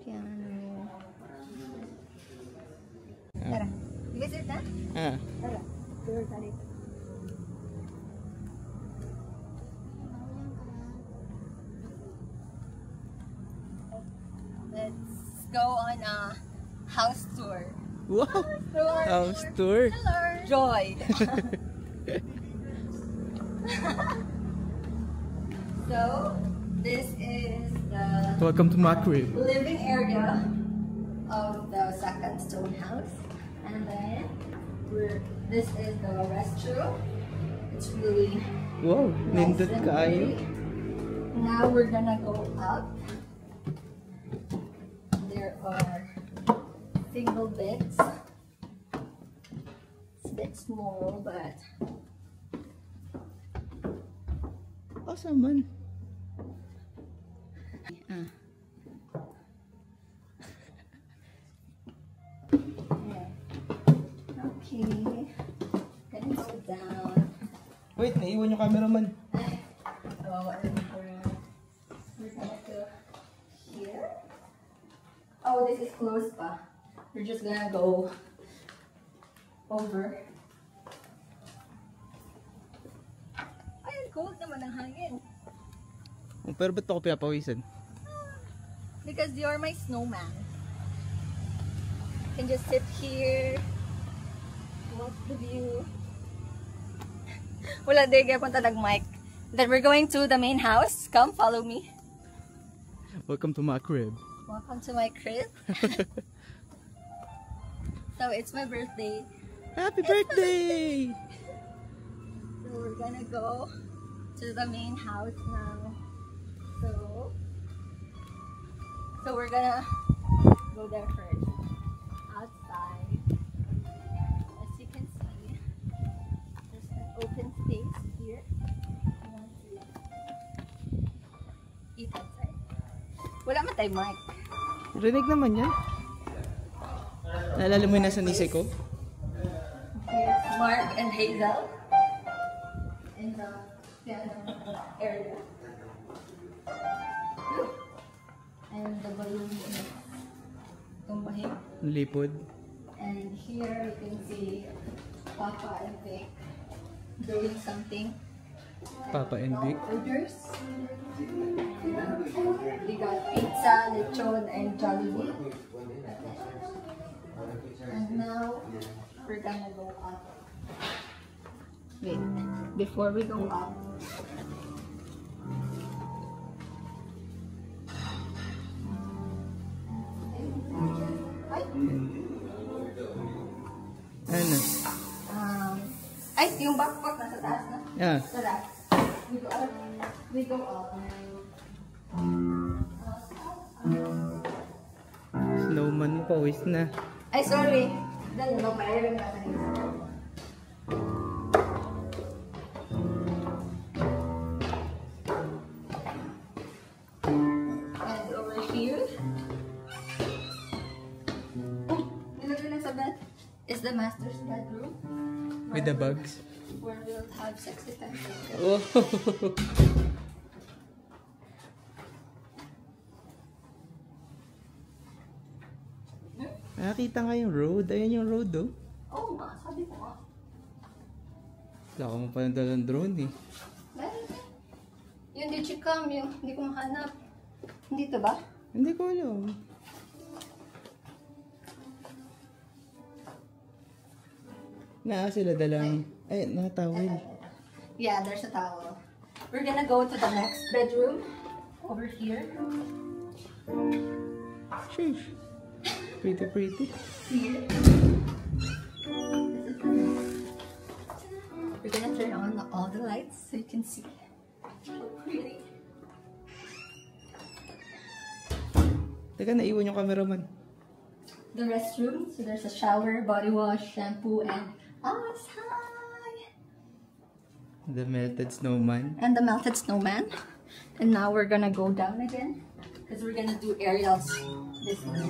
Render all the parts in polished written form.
Piano. Tara. Visit na? Tara. Tour tayo. Let's go on a house tour. Wow! House tour. Hello. Joy. So, this is the Welcome to my crib. living area of the second stone house. And then, this is the restroom. It's really Wow! nice Nindot and kaayo. pretty. Now we're gonna go up. There are single beds. It's a bit small, but Awesome man. yeah. Okay. Gonna go down. Wait, naiwan yung cameraman. We're gonna go here. Oh, this is closed pa. We're just gonna go over. Ay, cold naman ang hangin. Pero ba't ako pinapawisan? Because you're my snowman. You can just sit here, watch the view. Wala din kaya punta nag-mic. Then we're going to the main house. Come, follow me. Welcome to my crib. Welcome to my crib. So it's my birthday. Happy birthday! So we're gonna go to the main house now. So we're gonna go there first. Outside. As you can see, there's an open space here. I want to eat outside. Wala man tayo mic. Rinig naman yan. Naalala mo yung nasa nise ko? Here's Mark and Hazel in the piano area. And the balloon is tumbahing. Lipod. And here you can see Papa and Vic doing something. Papa and Vic. Orders. We got pizza, lechon, and Jollibee. And now we're gonna go up. Wait, before we go up, Ano? ay, yung backpack nasa taas na. Yeah. Tara. We go up. Snowman mo, pawis na. Ay, sorry. Dahil no, mayroon na kanina. And over here, nilagay na sa bed, is the master's bedroom. With the bugs. Where we'll have sexy time. Oh. Nakakita nga yung road. Ayan yung road, oh. Oo nga, sabi ko nga. Wala ko pa ng dalang drone, eh. Meron. Yung digicam, yung hindi ko mahanap. Hindi to ba? Hindi ko alam. Sila dalang... Ay, nakatawil. Yeah, there's a towel. We're gonna go to the next bedroom. Over here. Sheesh. Pretty, pretty. Here. We're gonna turn on all the lights so you can see. So pretty. Teka, naiwan yung cameraman. The restroom. So there's a shower, body wash, shampoo, and us. Hi! The melted snowman. And the melted snowman. And now we're gonna go down again. Because we're gonna do aerials this way.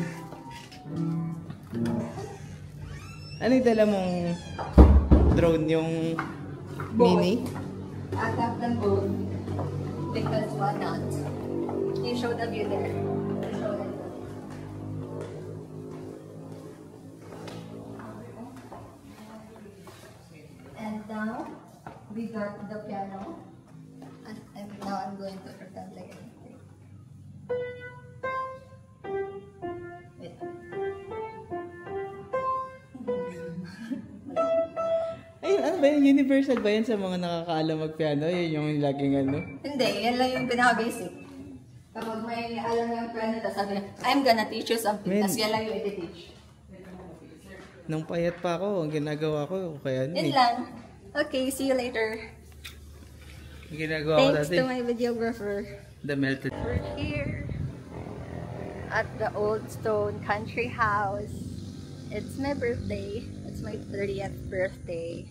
Ano yung dala mong drone? Yung mini? I got them both. Because why not? You show the view there. Show them. the piano. And now I'm going to pretend like anything. Wait. Ay, ano ba yun? Universal ba yan sa mga nakakaalam mag-piano? Yun yung laging ano? Hindi, yan lang yung pinaka-basic. Kapag may alam yung piano, tapos sabi niya, I'm gonna teach you something. Tapos yan lang yung iti-teach. Nung payat pa ako, ang ginagawa ko, kaya ano Yun eh. lang. Okay, see you later. Ang ginagawa ko Thanks dati, to my videographer. the melted. We're here at the Old Stone Country House. It's my birthday. It's my 30th birthday.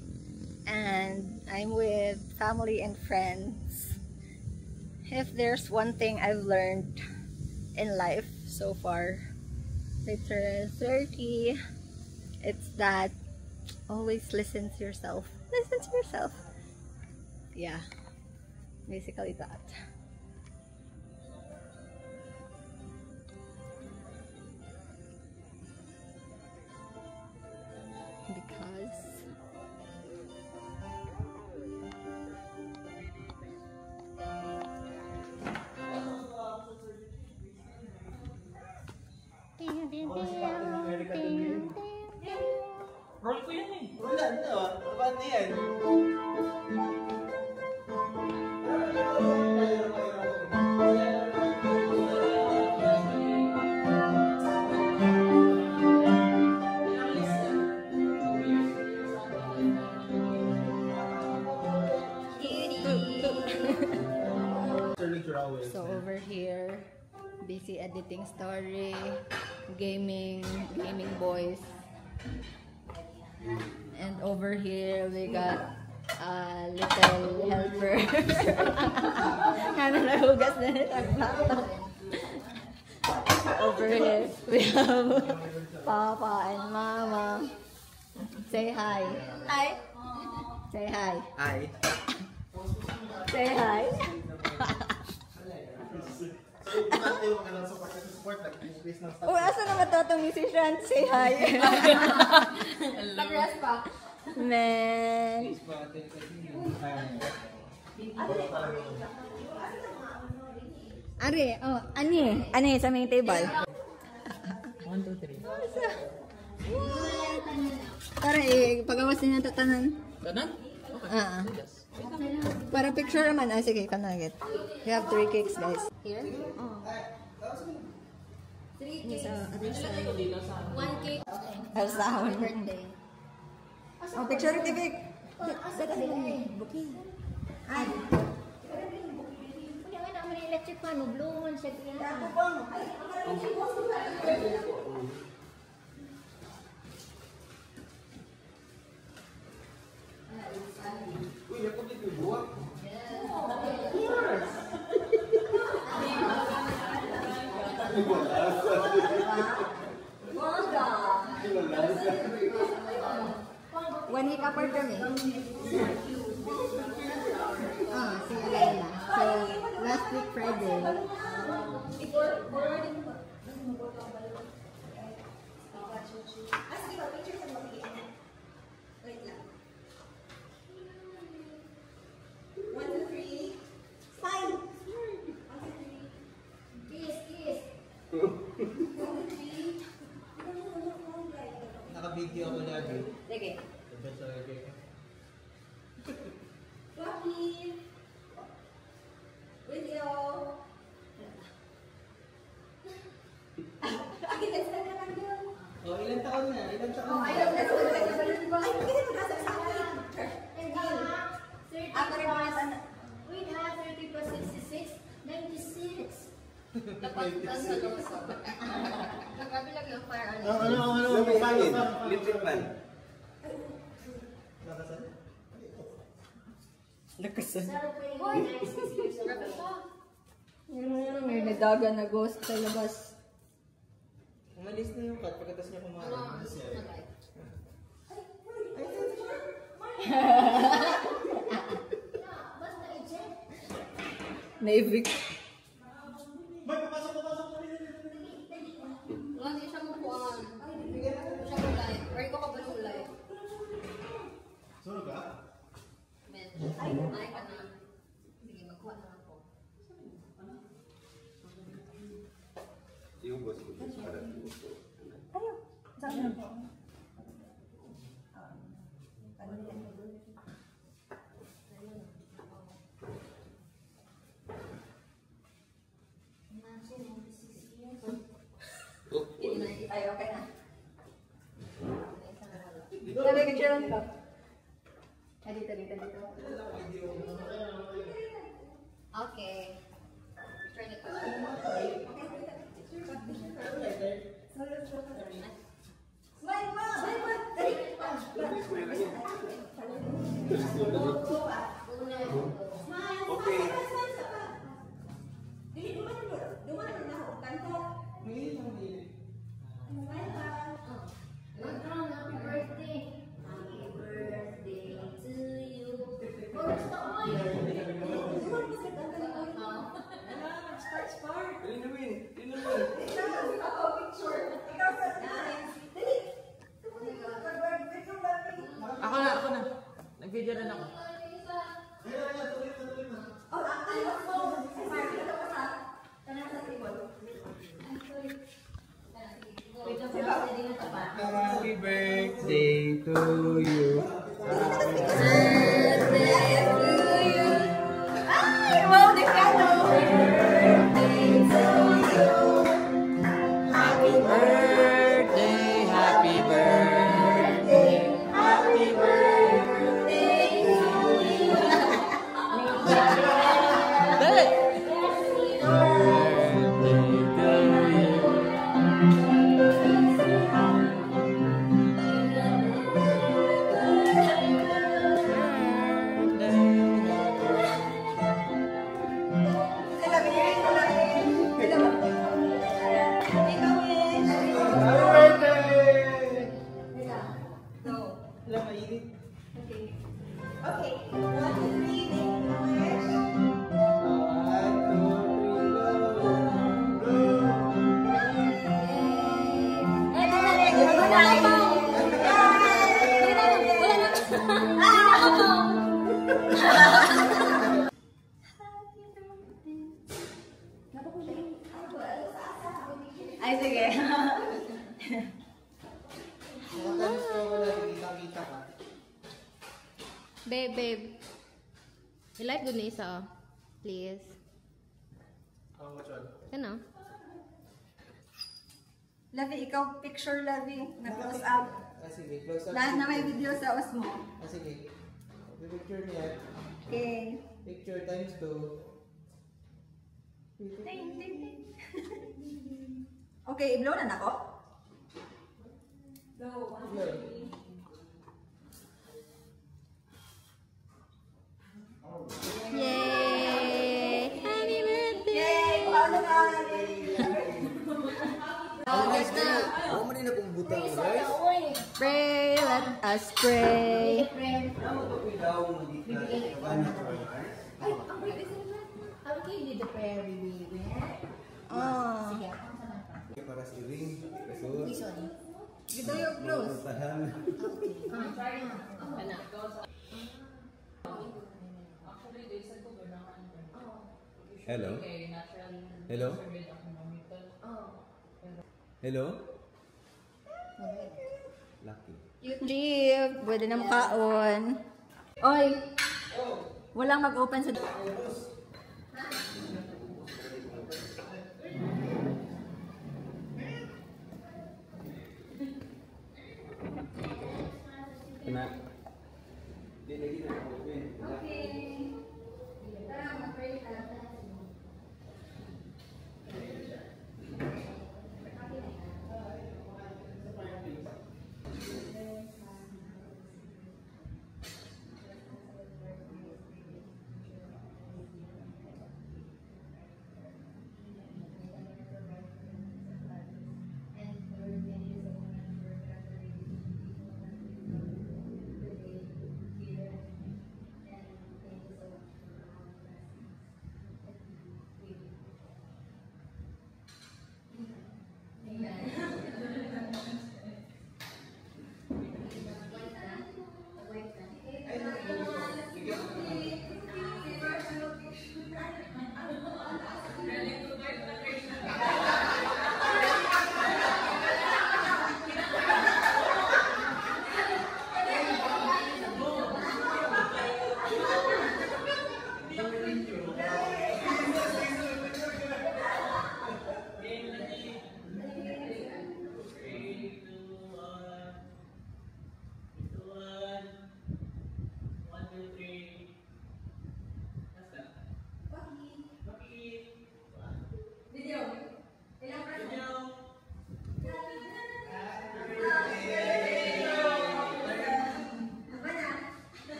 And I'm with family and friends. If there's one thing I've learned in life so far, later 30, it's that always listen to yourself. Listen to yourself. Yeah, basically that. Because Roll ko yan eh. Wala na. Paano yan? So over here, busy editing story, gaming boys. And over here we got a little helper. Nahugas na nagplato. Over here we have Papa and Mama. Say hi. Hi. Say hi. Ay. Say hi. Oh, asa naman to itong musician? Say hi. Pag-rest pa. Man. Ari, oh, ani sa main table. 1, 2, 3. Tara, pagawas din ang tatanan. Ganon? Para picture naman. Ah, sige, kanagit. We have 3 cakes, guys. Here? Oh. 3 cakes. Other side. 1 cake. Elsa, happy birthday. Oh, picture ni Vic. Asa ka din? Booking. Ay. Kaya nga naman yung electric fan mo, blue one siya kaya. One week apart kami. Si Layla. So, last week Friday. Naka-video ako lagi. Sige. Video. Oh, ilang taon na? Ilang taon na? Ako rin mga sana. Wait, ha? 30 plus 66? 96. Nagkabilag yung fire on. Electric fan. Lakasan. Hoy, 96 years old pa. May nadaga na ghost sa labas. Umalis na yung cut pagkatas niya kumain. Basta i-check. Na-evict. Lagi siya mapuan. Siya mulay. Or ikaw ka ba mulay? Sino ka? Men. Ayo. Saan po? Ay, okay na. Sabi ka siya lang. Dito. Okay. Turn it Okay. Happy birthday. Happy birthday to you. Oh, stop. Ako na. Nag-video rin ako. Happy birthday to you. Ay, wow, dekado! Happy birthday, happy birthday, happy birthday to you. Dali! Birthday to you. Wala, mainit. Okay. 1, 2, 3, make a wish. 1, 2, 3, go. Ay, sige. Nakatalis ko wala, kita-kita ka. Babe. I-like doon na isa, oh. Please. Ano? Lavi, ikaw picture, Lavi. Na-close up. Sige, close up. Lahat na may video sa os mo. Sige. Picture niya. Okay. Picture times 2. Ting, ting, ting. Okay, i-blow na ako? Blow. 1, 2, 3. Yay! Happy birthday! Yay! Paano ka? Ako man na kung butang, guys. Pray, let us pray. Oh. Para sa ring, kasur. Dito yung close. Tahan. Hello? Hello? Hello? Lucky. Jeep, pwede na makaon. Oy! Walang mag-open sa... Kena. Di lagi nak open.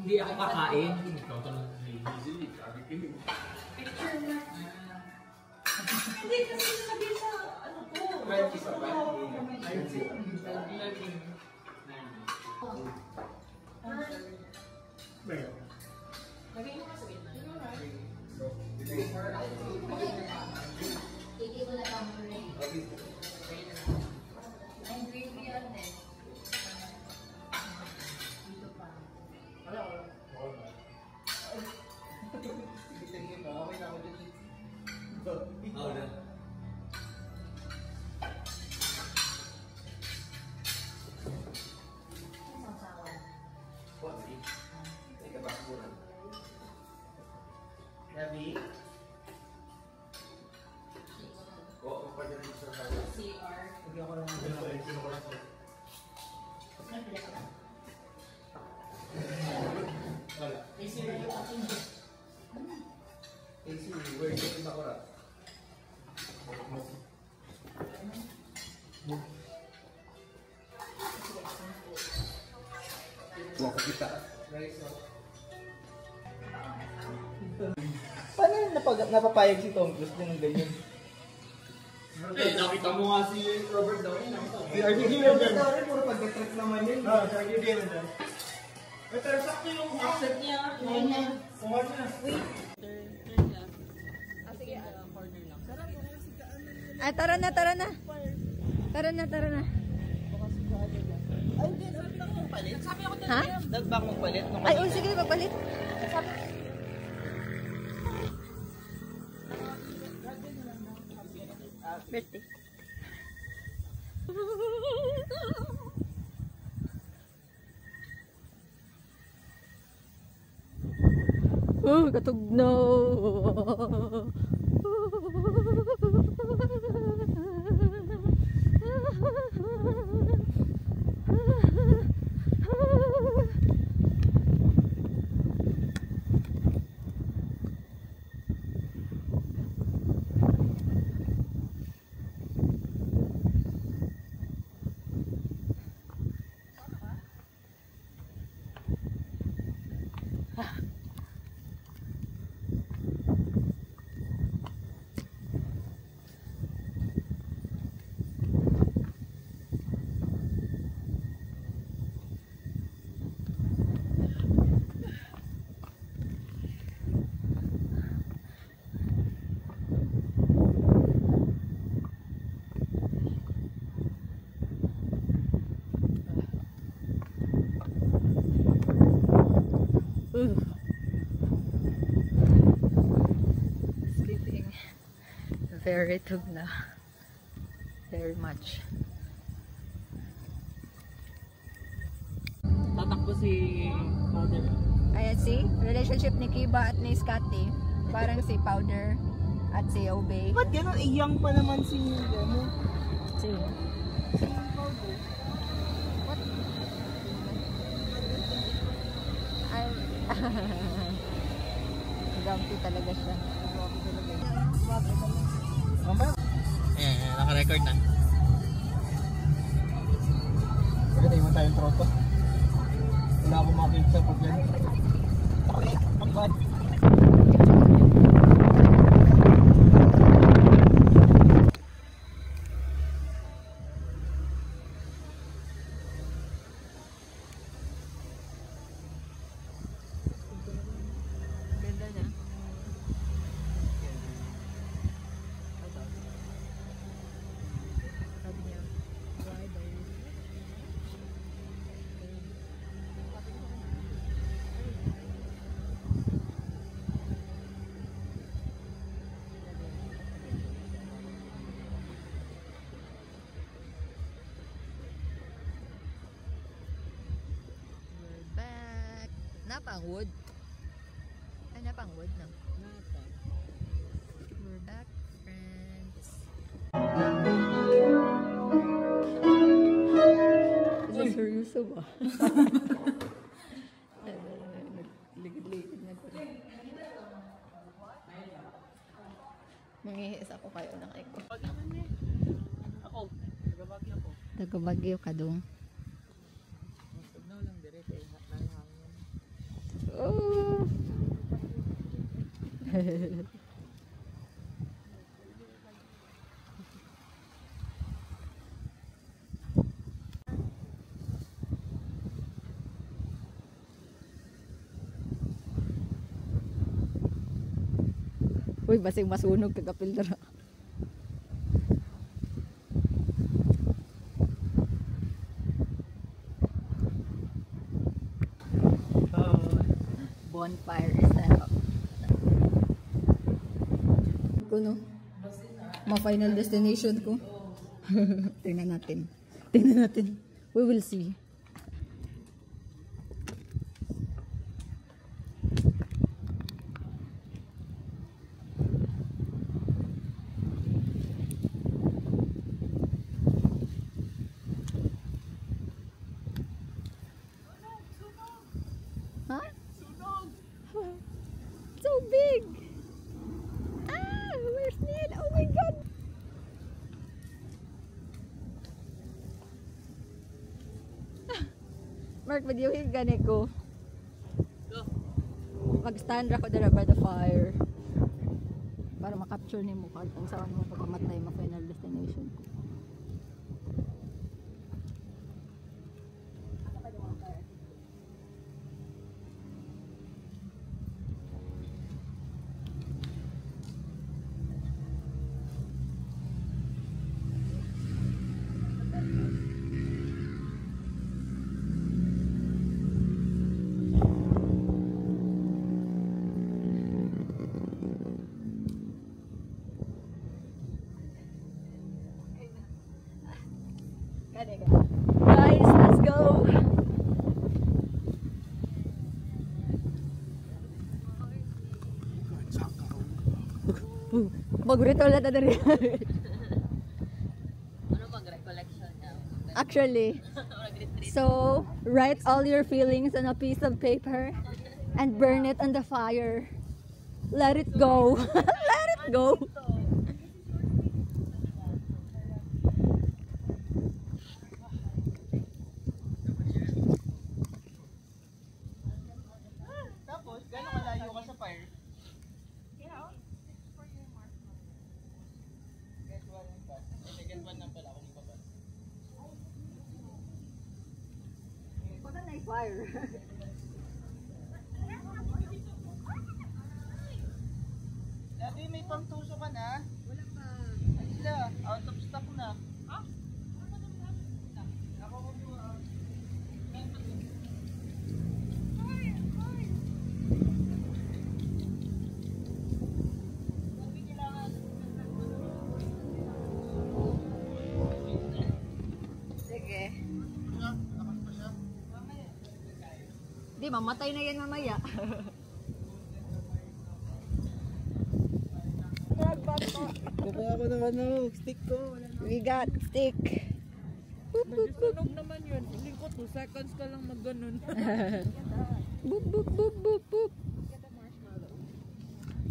Hindi ako kakain. Hindi kasi sabi sa ano ko. Crunchy sa crunchy. Hindi ko na lang ang gravy yan eh. Dito pa. Oo na. Gabi? Oo, pwede rin sa kanya. CR. Hindi ako lang. Wala. AC, where is it in Bakura? Tuwa ko kita. Paano napapayag si Tom Cruise din ng ganyan? Eh, nakita mo nga si Robert Downey. Si RDD Robert Downey, puro pag-track naman yun. Ah, sa RDD naman. Pero sakto yung accent niya. Kuhan na. Ay, tara na, tara na. Tara na, tara na. Ay, hindi. Sabi na akong palit. Ha? Nag-back magpalit. Ay, oh, sige, magpalit. Birthday. Oh, katugnaw. Sleeping very tugna, very much. Tatakbo si Powder. Ayan, see? Relationship ni Kiba at ni Scotty. Parang si Powder at si Obey. Ba't gano'n? Iyang pa naman si Gano. Si Powder. Ay, grumpy talaga siya. Mama? Ayan, naka-record na. Pwede mo tayong tropa. Wala akong makikita sa pagyan. Pagkat. Ganda na. Sabi niya, why ba yun? We're back. Napang wood. Ay, napang wood na. We're back, friends. dalawa. Ligid-ligid na po. Mangihis ako kayo ng eko. Ako, nagabagi ako. Taga-Bagyo ka dong. Tugnaw lang dire kay hangin. Oh! Uy, basing masunog kagapildra. Bonfire set up. Kuno. Ma-final destination ko. Tingnan natin. Tingnan natin. We will see. Huh? So big! Ah! Where's Ned? Oh my god! Mark, videohin gani ko. Mag-stand ako dala by the fire. Para makapture ni mo kung saan mo pagkamatay ma-final destination ko. Guys, let's go! Mag-rito ulit na rin. Ano bang recollection niya? Actually, so write all your feelings on a piece of paper and burn it on the fire. Let it go. Let it go. Tapos, gano'ng malayo ka sa fire? Get one lang pa. Get one lang pala kung iba. What a nice fire. Dati may pangtuso ka na? Wala pa. Sila, out of stock na. Sige. Di, mamatay na yan mamaya. Kukuha ko naman ng stick ko. We got stick. Nagsusunog naman yun. Hindi ko 2 seconds ka lang mag-ganon. Boop, boop, boop, boop, boop.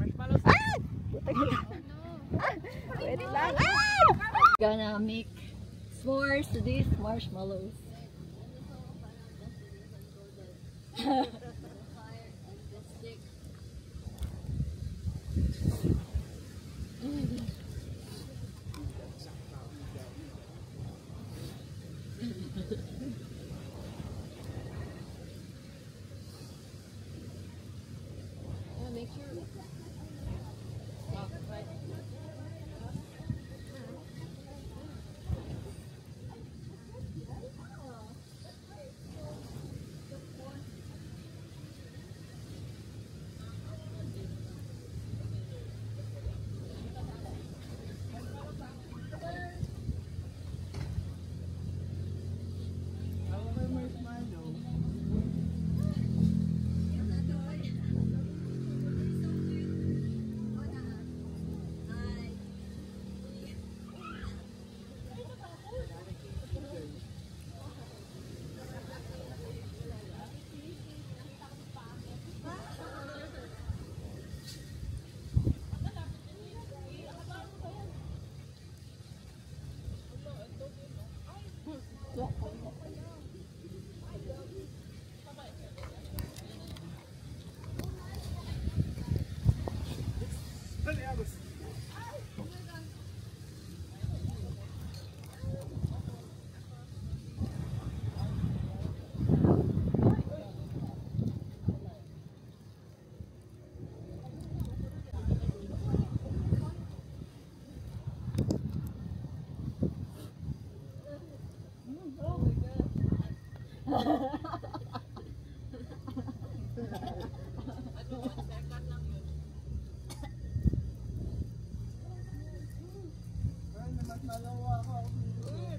Marshmallows. Ah! Wait lang. Ah! Gonna make s'mores to these marshmallows.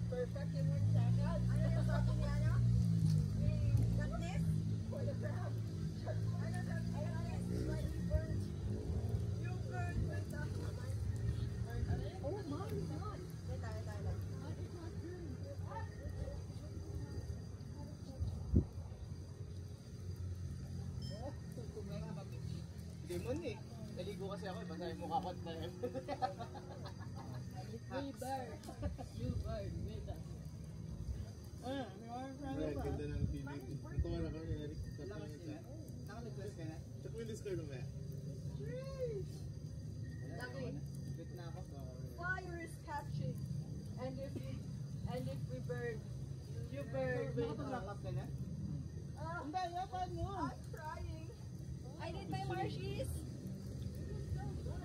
Perfect in 1 second. Ano yung sabi niya, no? Got this? For the crowd. Oh my God. Hindi mo eh. Naligo kasi ako, basta yung mukha ko at tayo. Ganda ng feeling. Ito wala ka rin, Eric. Nakaliglas ka na? Check mo yung Discord mo, eh. Bit na ako. Fire is catching. And if we burn, you burn. Nakapag-lock ka na? Hindi, yapan mo. I'm crying. I need my Marshies. Thank you.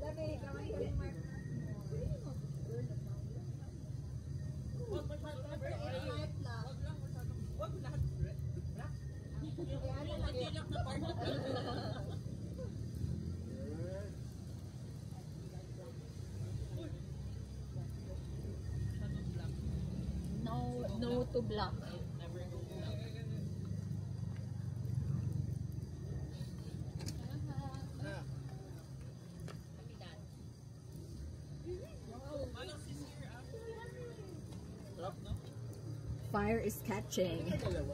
Labi, kamay ka rin, Mark. No to block. Fire is catching. Fire is catching.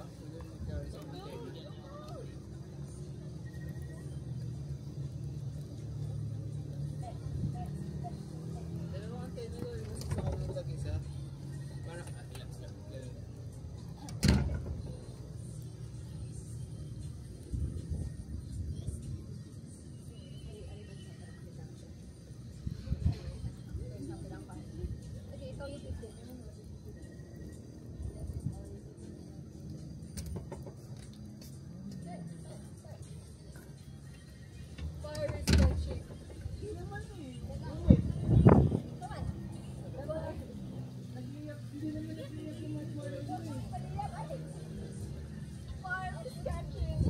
Fire is catching.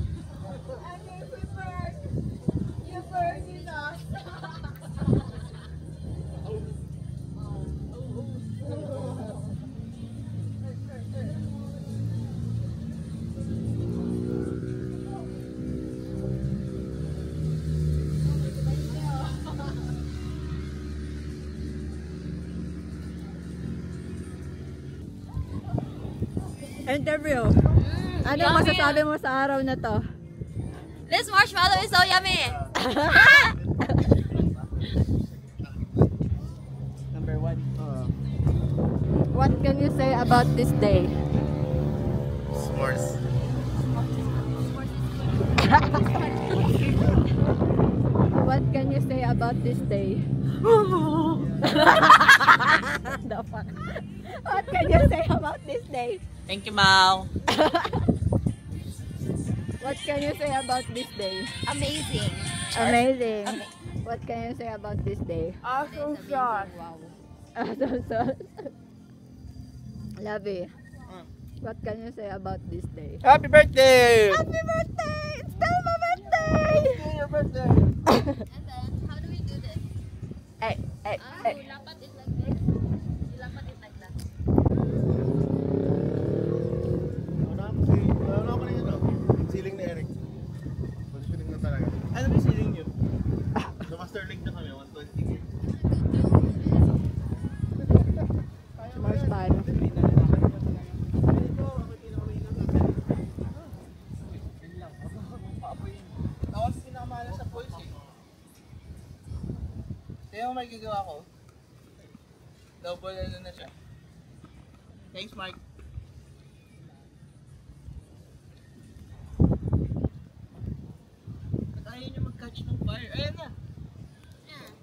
And if we burn, you burn with us. Interview. Ano masasabi mo sa araw na to? This marshmallow is so yummy! Number 1. What can you say about this day? S'mores. What can you say about this day? The fuck? What can you say about this day? Thank you, Mau. What can you say about this day? Amazing! Amazing. What can you say about this day? Awesome shot! Wow. Lovey. What can you say about this day? Happy birthday! Happy birthday! It's still my birthday! Your birthday! And then, how do we do this? Hey, hey, hey. You lapat it like this. You lapat it like that. Wala ko na yun, oh. Yung ceiling ni Eric. Pag-feeling na talaga. Ano ba yung ceiling nyo? Master League na kami, 120. Marshmallow. Tapos pinakamala sa pulse eh. Kaya mo may gagawa ko. Double ano na siya. Thanks, Mike. Ayaw niya mag-catch ng fire. Ayan na!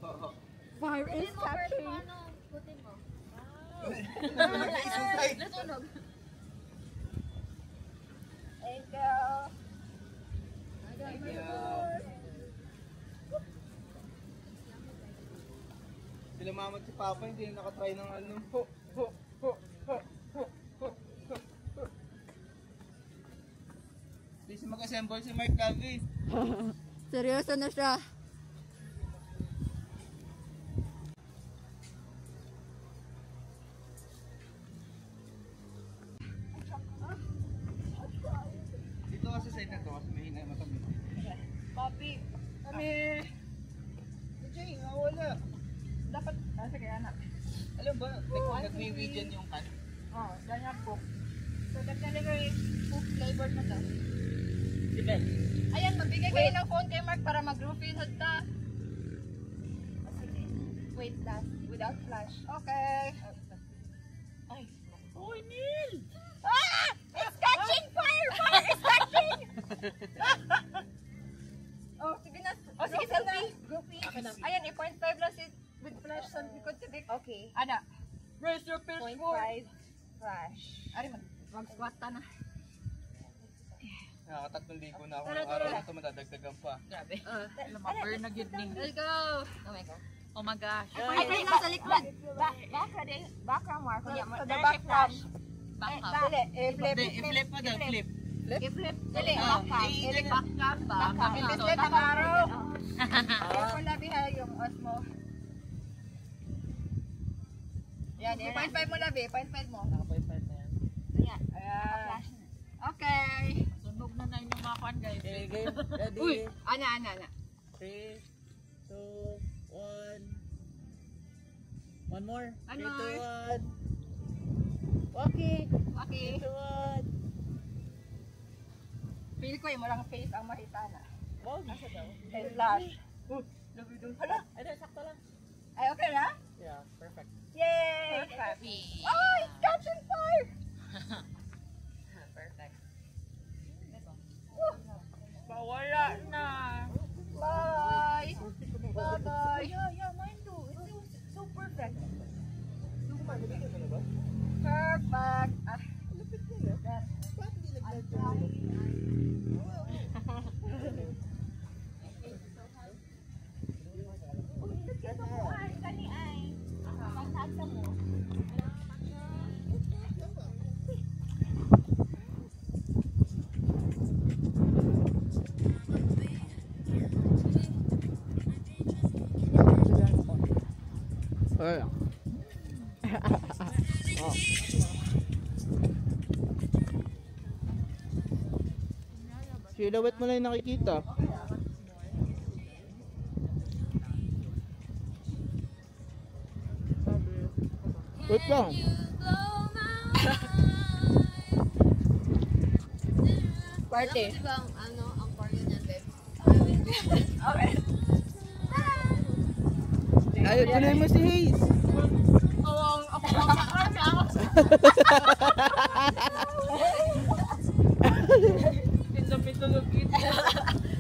Oo. Fire is catching. Putin mo. Nasunog. Natunog. Thank you. Thank you. Yumamat si Papa, hindi na nakatry ng ano. Hindi siya mag-assemble si Mark Gavi. Seryoso na siya. Dito kasi sa ito kasi mahina yung matabi. Papi, kami... Jay, wala. Dapat... sige, anak. Alam ba, nag-weed yan yung kan? Oo, ganyan po. So, definitely food flavor na to. Diba? Ayan, magbigay kayo ng phone kay Mark para mag-roofie sa ta. Sige. Wait lang. Without flash. Okay. Ay. Uy, Neil! Ah! It's catching fire! Fire is catching! Oh, sige na. Oh, sige, selfie. Groupie. Ayan, 0.5 lang si with flash sa likod si Vic. Okay. Ana. Raise your fist. 0.5 flash. Ari, mag-squat ta na. Nakaka-3,000 na ako ng araw na ito, madadagdagan pa. Grabe. Lumapir na gidning. Let's go! Oh my God. Oh my gosh. Ay, ay, nasa likod. Background mark. So the background. Dili, i-flip. I-flip mo daw, flip. I-flip. Dili, background ba? I-flip ang araw. Careful labi ha yung osmo. Yan, 0.5 mo labi, 0.5 mo. Naka-5 na yan. Ayan. Okay. Sunog na na yung mga kwan guys. Okay, game. Ready? Uy, ana. 3, 2, 1. One more. 3, 2, 1. Okay. 3, 2, 1. Feel ko yung walang face ang makita na. Wow, nasa daw. Hey, flash. Labi doon. Hala. Ay, sakto lang. Ay, okay na? Yeah, perfect. Yay! Perfect. Oh, it's catching fire! Perfect. Wala na. Bye. Bye-bye. Yeah, mine too. It's so perfect. Perfect. Ah, lupit ko yun. Bakit hindi nag-nag-nag? Ay. Oh. Silhouette mo lang yung nakikita. Wait lang. Party. Bang, ang party niyan, babe? Okay. Ay, tuloy mo si Hayes. Ako lang.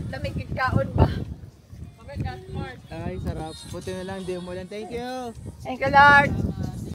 Lamig kaon ba? Ay, sarap. Puti na lang, di mo lang. Thank you. Thank you, Lord.